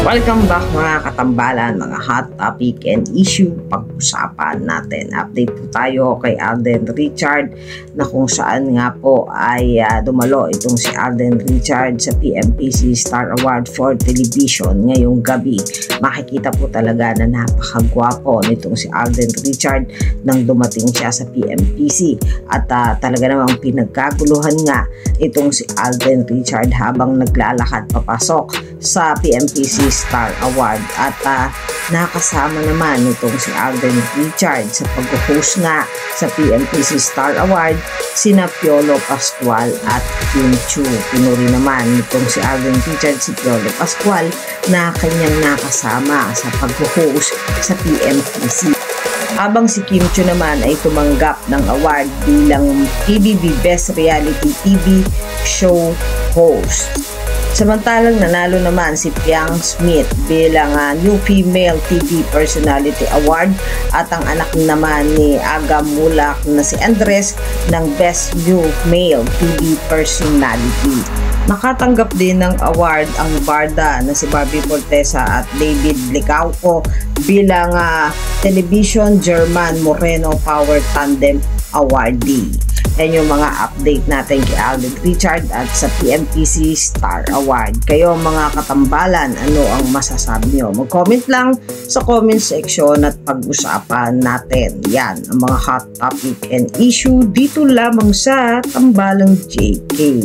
Welcome back mga katambalan, mga hot topic and issue pag-usapan natin. Update po tayo kay Alden Richard na kung saan nga po ay dumalo itong si Alden Richard sa PMPC Star Award for Television ngayong gabi. Makikita po talaga na napakagwapo nitong si Alden Richard nang dumating siya sa PMPC at talaga namang pinagkaguluhan nga itong si Alden Richard habang naglalakad papasok sa PMPC Star Award at nakasama naman itong si Alden Richard sa pag-host nga sa PMPC Star Award sina Piolo Pascual at Kim Chiu. Pinuri naman itong si Alden Richard si Piolo Pascual na kanyang nakasama sa pag-host sa PMPC. Habang si Kim Chiu naman ay tumanggap ng award bilang PBB Best Reality TV Show Host. Samantalang nanalo naman si Piang Smith bilang New Female TV Personality Award at ang anak naman ni Aga Mulak na si Andres ng Best New Male TV Personality. Nakatanggap din ng award ang barda na si Barbie Fortesa at David Licauco bilang Television German Moreno Power Tandem Awardee. Yan yung mga update natin kay Alden Richard at sa PMPC Star Award. Kayo mga katambalan, ano ang masasabi nyo? Mag-comment lang sa comment section at pag-usapan natin. Yan ang mga hot topic and issue dito lamang sa Tambalang JK.